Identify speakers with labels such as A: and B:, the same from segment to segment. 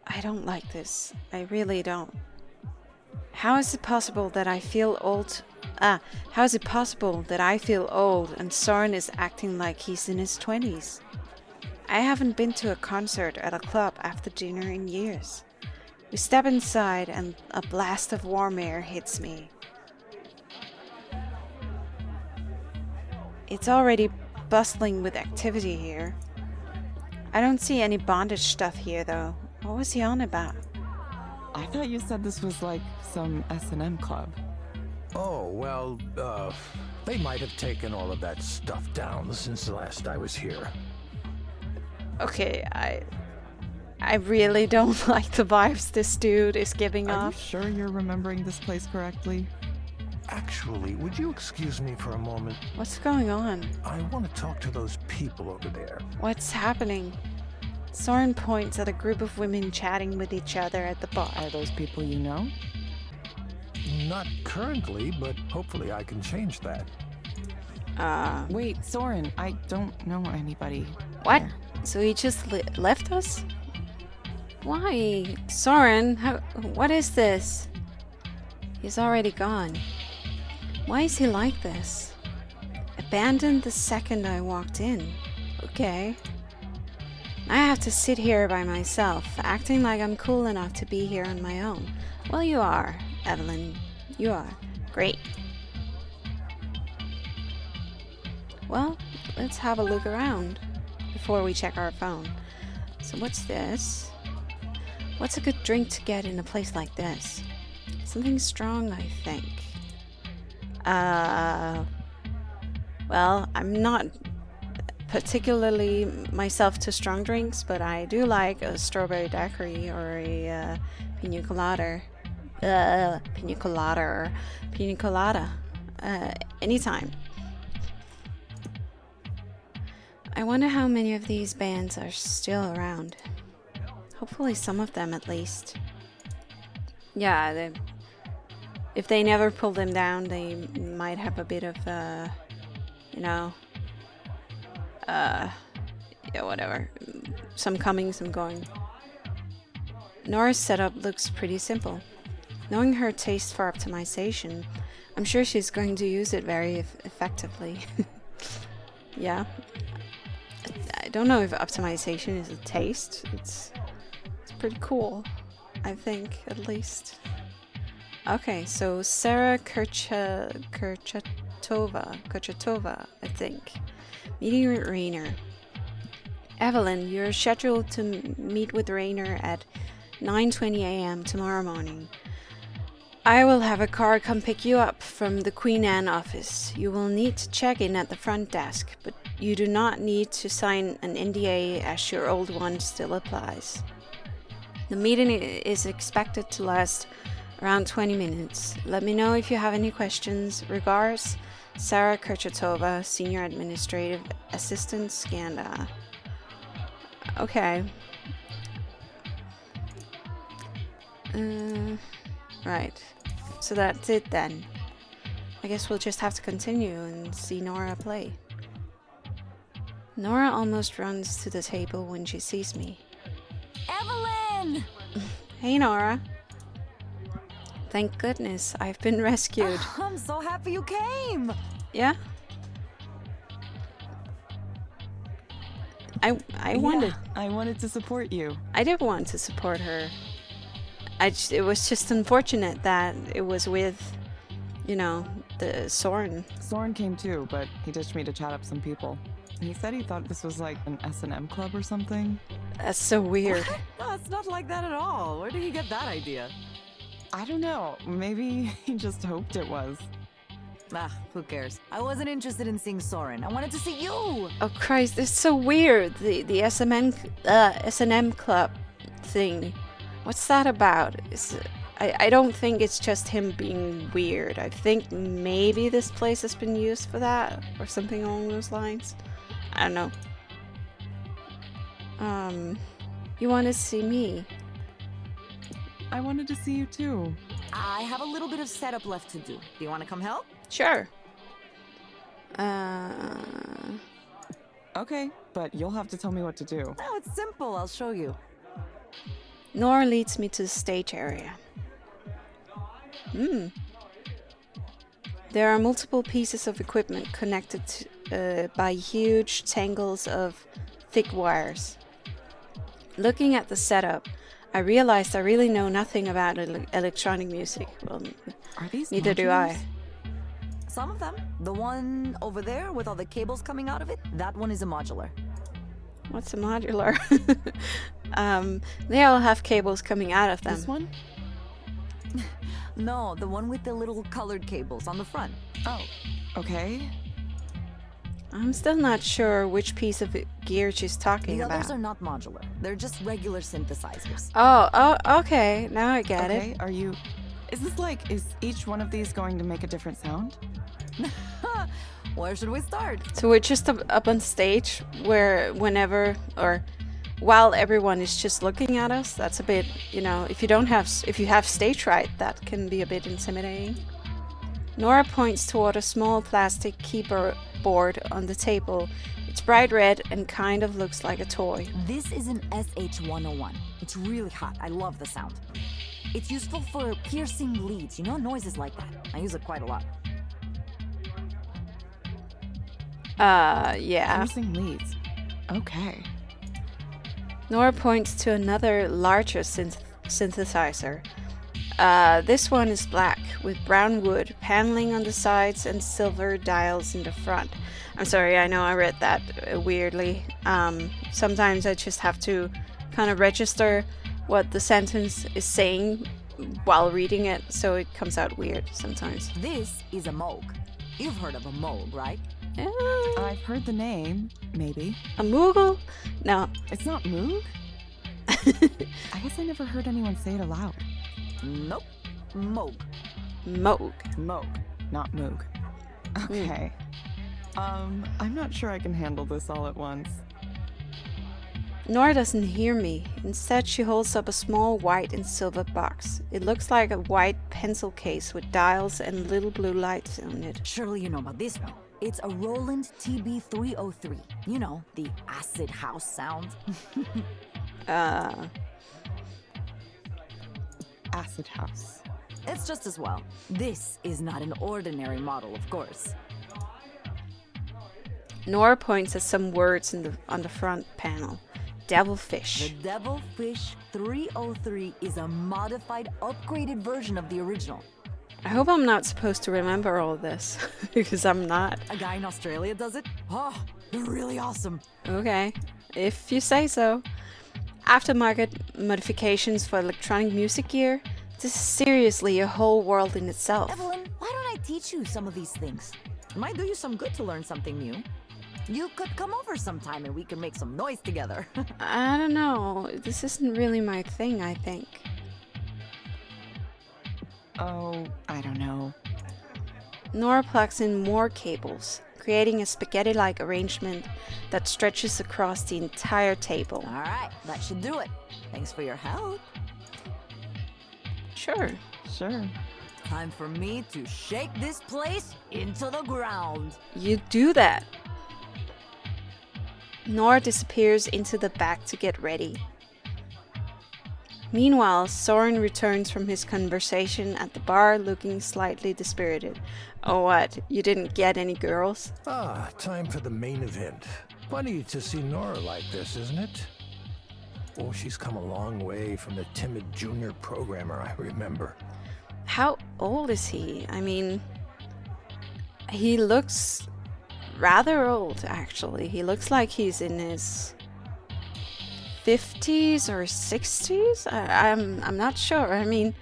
A: I don't like this. I really don't. How is it possible that I feel old? How is it possible that I feel old and Soren is acting like he's in his 20s? I haven't been to a concert at a club after dinner in years. We step inside and a blast of warm air hits me. It's already bustling with activity here. I don't see any bondage stuff here though. What was he on about?
B: I thought you said this was like some S&M club.
C: Oh, well, they might have taken all of that stuff down since last I was here.
A: Okay, I really don't like the vibes this dude is giving
B: Are you
A: off.
B: sure you're remembering this place correctly?
C: Actually, would you excuse me for a moment?
A: What's going on?
C: I want to talk to those people over there.
A: What's happening? Soren points at a group of women chatting with each other at the bar.
B: Are those people you know?
C: Not currently, but hopefully I can change that.
B: Wait, Soren, I don't know anybody.
A: What?
B: there.
A: So he just left us? Why? Soren, what is this? He's already gone. Why is he like this? Abandoned the second I walked in. Okay. I have to sit here by myself, acting like I'm cool enough to be here on my own. Well, you are, Evelyn. You are. Great. Well, let's have a look around before we check our phone. So what's this? What's a good drink to get in a place like this? Something strong, I think. Well, I'm not particularly myself to strong drinks, but I do like a strawberry daiquiri or a pina colada. Pina colada. Anytime. I wonder how many of these bands are still around. Hopefully some of them at least. Yeah, if they never pull them down, they might have a bit of, yeah, whatever. Some coming, some going. Nora's setup looks pretty simple. Knowing her taste for optimization, I'm sure she's going to use it very effectively. Yeah. I don't know if optimization is a taste. It's pretty cool, I think, at least. Okay, so Sarah Kurchatova, I think. Meeting with Rainer. Evelyn, you're scheduled to meet with Rainer at 9:20 a.m. tomorrow morning. I will have a car come pick you up from the Queen Anne office. You will need to check in at the front desk, but you do not need to sign an NDA as your old one still applies. The meeting is expected to last around 20 minutes. Let me know if you have any questions. Regards, Sarah Kurchatova, Senior Administrative Assistant, Skanda. Okay. Right. So that's it then. I guess we'll just have to continue and see Nora play. Nora almost runs to the table when she sees me.
D: Evelyn!
A: Hey, Nora. Thank goodness I've been rescued.
D: I'm so happy you came!
A: Yeah? I wanted...
B: I wanted to support you.
A: I did want to support her. It was just unfortunate that it was with, the Soren.
B: Soren came too, but he ditched me to chat up some people. He said he thought this was like an S&M club or something.
A: That's so weird.
D: No, it's not like that at all. Where did he get that idea?
B: I don't know. Maybe he just hoped it was.
D: Who cares? I wasn't interested in seeing Soren. I wanted to see you!
A: Oh Christ, it's so weird. The S&M club thing. What's that about? I don't think it's just him being weird. I think maybe this place has been used for that or something along those lines. I don't know. You want to see me?
B: I wanted to see you too.
D: I have a little bit of setup left to do. Do you want to come help?
A: Sure.
B: Okay, but you'll have to tell me what to do.
D: No, it's simple. I'll show you.
A: Nora leads me to the stage area. There are multiple pieces of equipment connected by huge tangles of thick wires. Looking at the setup, I realized I really know nothing about electronic music. Well,
B: Are these
A: neither do
B: modulars?
A: I.
D: Some of them. The one over there with all the cables coming out of it, that one is a modular.
A: What's a modular? They all have cables coming out of them.
B: This one?
D: No, the one with the little colored cables on the front.
B: Oh, okay.
A: I'm still not sure which piece of gear she's talking
D: The
A: about.
D: others are not modular. They're just regular synthesizers.
A: Oh, okay. Now I get it.
B: Okay, are you... Is each one of these going to make a different sound?
D: Where should we start?
A: So we're just up on stage while everyone is just looking at us. That's a bit, if you have stage fright, that can be a bit intimidating. Nora points toward a small plastic keyboard on the table. It's bright red and kind of looks like a toy.
D: This is an SH-101. It's really hot. I love the sound. It's useful for piercing leads, noises like that. I use it quite a lot.
A: Yeah.
B: Piercing leads. Okay.
A: Nora points to another larger synthesizer. This one is black with brown wood paneling on the sides and silver dials in the front. I'm sorry, I know I read that weirdly. Sometimes I just have to kind of register what the sentence is saying while reading it, so it comes out weird sometimes.
D: This is a Moog. You've heard of a Moog, right?
B: I've heard the name, maybe.
A: A Moogle? No.
B: It's not Moog? I guess I never heard anyone say it aloud.
D: Nope. Moog.
A: Moog.
B: Moog, not Moog. Okay. I'm not sure I can handle this all at once.
A: Nora doesn't hear me. Instead, she holds up a small white and silver box. It looks like a white pencil case with dials and little blue lights on it.
D: Surely you know about this one. It's a Roland TB-303. You know, the acid house sound.
B: Acid house.
D: It's just as well. This is not an ordinary model, of course.
A: Nora points at some words on the front panel. Devilfish.
D: The Devilfish 303 is a modified, upgraded version of the original.
A: I hope I'm not supposed to remember all this, because I'm not.
D: A guy in Australia does it? Oh, they're really awesome.
A: Okay, if you say so. Aftermarket modifications for electronic music gear? This is seriously a whole world in itself.
D: Evelyn, why don't I teach you some of these things? It might do you some good to learn something new. You could come over sometime and we can make some noise together.
A: I don't know. This isn't really my thing, I think.
B: Oh, I don't know.
A: Nora plugs in more cables, creating a spaghetti-like arrangement that stretches across the entire table.
D: All right, that should do it. Thanks for your help.
A: Sure.
B: Sure.
D: Time for me to shake this place into the ground.
A: You do that. Nora disappears into the back to get ready. Meanwhile, Soren returns from his conversation at the bar looking slightly dispirited. Oh what? You didn't get any girls?
C: Ah, time for the main event. Funny to see Nora like this, isn't it? Oh, she's come a long way from the timid junior programmer I remember.
A: How old is he? I mean, he looks rather old, actually. He looks like he's in his 50s or 60s. I'm not sure. I mean,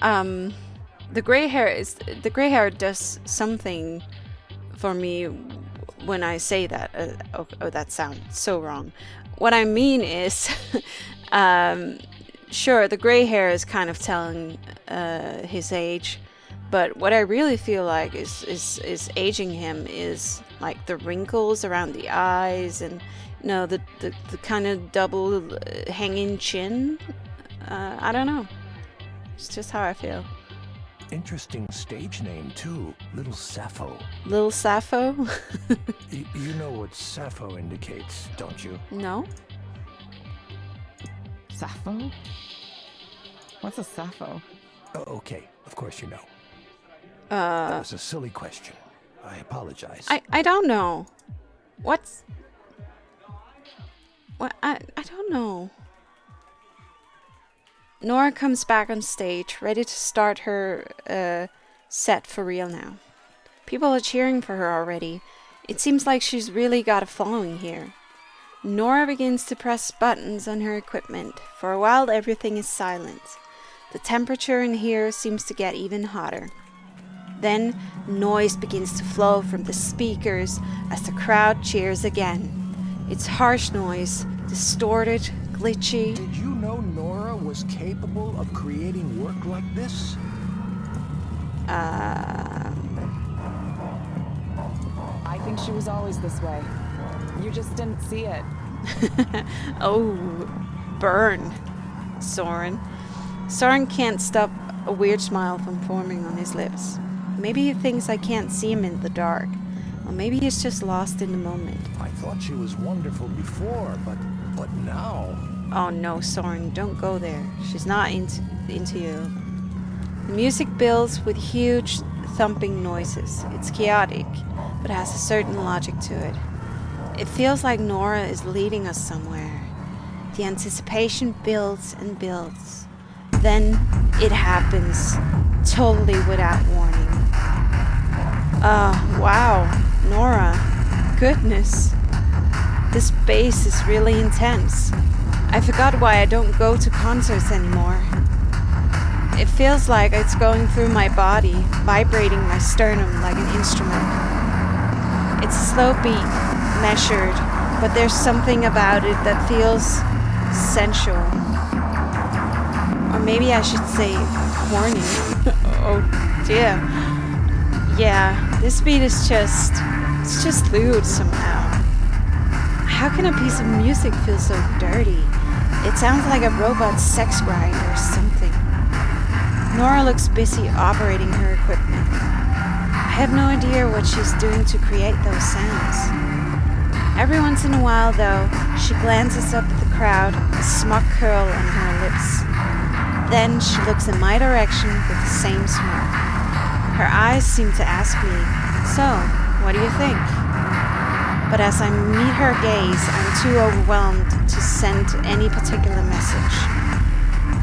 A: the gray hair does something for me when I say that. Oh, that sounds so wrong. What I mean is, sure, the gray hair is kind of telling his age, but what I really feel like is aging him is like the wrinkles around the eyes and the kind of double hanging chin. I don't know. It's just how I feel.
C: Interesting stage name too, Little Sappho.
A: Little Sappho?
C: You know what Sappho indicates, don't you?
A: No.
B: Sappho? What's a Sappho?
C: Okay, of course you know. That was a silly question. I apologize.
A: I don't know. What? I don't know. Nora comes back on stage, ready to start her set for real now. People are cheering for her already. It seems like she's really got a following here. Nora begins to press buttons on her equipment. For a while, everything is silent. The temperature in here seems to get even hotter. Then, noise begins to flow from the speakers as the crowd cheers again. It's harsh noise, distorted, glitchy.
C: Did you know Nora was capable of creating work like this?
B: I think she was always this way. You just didn't see it.
A: Oh, burn, Soren. Soren can't stop a weird smile from forming on his lips. Maybe he thinks I can't see him in the dark. Or maybe he's just lost in the moment.
C: I thought she was wonderful before, but now...
A: Oh no, Soren, don't go there. She's not into you. The music builds with huge thumping noises. It's chaotic, but has a certain logic to it. It feels like Nora is leading us somewhere. The anticipation builds and builds. Then it happens, totally without warning. Wow, Nora. Goodness. This bass is really intense. I forgot why I don't go to concerts anymore. It feels like it's going through my body, vibrating my sternum like an instrument. It's a slow beat, measured, but there's something about it that feels sensual. Or maybe I should say horny. Oh dear. Yeah, this beat is it's just lewd somehow. How can a piece of music feel so dirty? It sounds like a robot sex grind or something. Nora looks busy operating her equipment. I have no idea what she's doing to create those sounds. Every once in a while, though, she glances up at the crowd, a smug curl on her lips. Then she looks in my direction with the same smirk. Her eyes seem to ask me, "So, what do you think?" But as I meet her gaze, I'm too overwhelmed to send any particular message.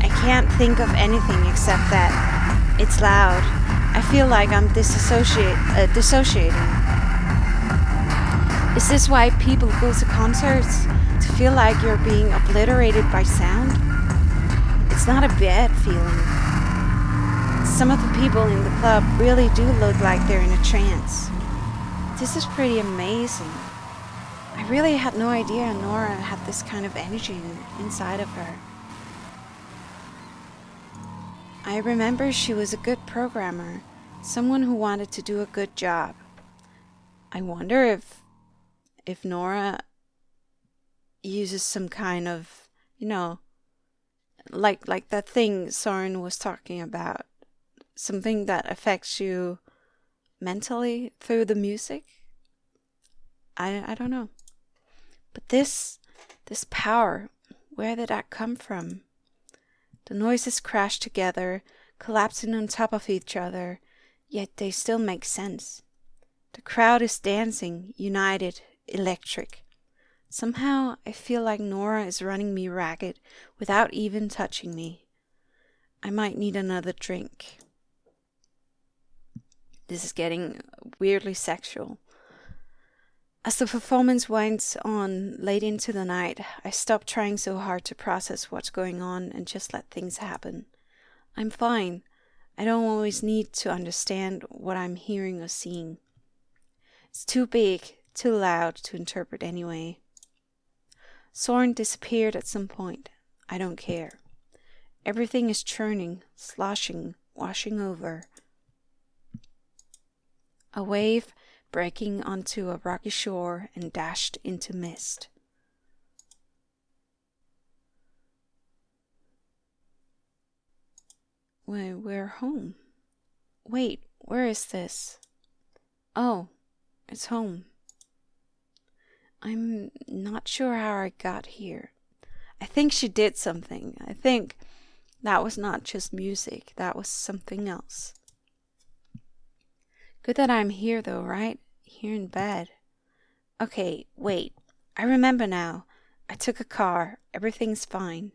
A: I can't think of anything except that it's loud. I feel like I'm dissociating. Is this why people go to concerts? To feel like you're being obliterated by sound? It's not a bad feeling. Some of the people in the club really do look like they're in a trance. This is pretty amazing. I really had no idea Nora had this kind of energy inside of her. I remember she was a good programmer, someone who wanted to do a good job. I wonder if Nora uses some kind of, like that thing Soren was talking about, something that affects you mentally through the music. I don't know. But this power, where did that come from? The noises crash together, collapsing on top of each other, yet they still make sense. The crowd is dancing, united, electric. Somehow I feel like Nora is running me ragged without even touching me. I might need another drink. This is getting weirdly sexual. As the performance winds on late into the night, I stop trying so hard to process what's going on and just let things happen. I'm fine. I don't always need to understand what I'm hearing or seeing. It's too big, too loud to interpret anyway. Soren disappeared at some point. I don't care. Everything is churning, sloshing, washing over. A wave breaking onto a rocky shore and dashed into mist. We're home. Wait, where is this? Oh, it's home. I'm not sure how I got here. I think she did something. I think that was not just music. That was something else. Good that I'm here though, right? Here in bed. Okay, wait. I remember now. I took a car. Everything's fine.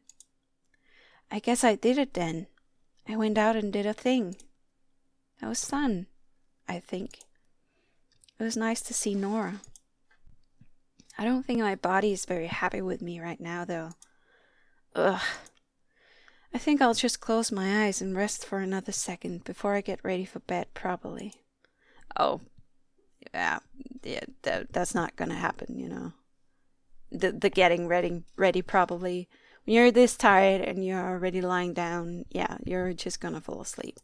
A: I guess I did it then. I went out and did a thing. That was fun, I think. It was nice to see Nora. I don't think my body is very happy with me right now, though. Ugh. I think I'll just close my eyes and rest for another second before I get ready for bed, probably. Oh, yeah, that's not gonna happen, you know. The getting ready probably. When you're this tired and you're already lying down, yeah, you're just gonna fall asleep.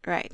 A: Right.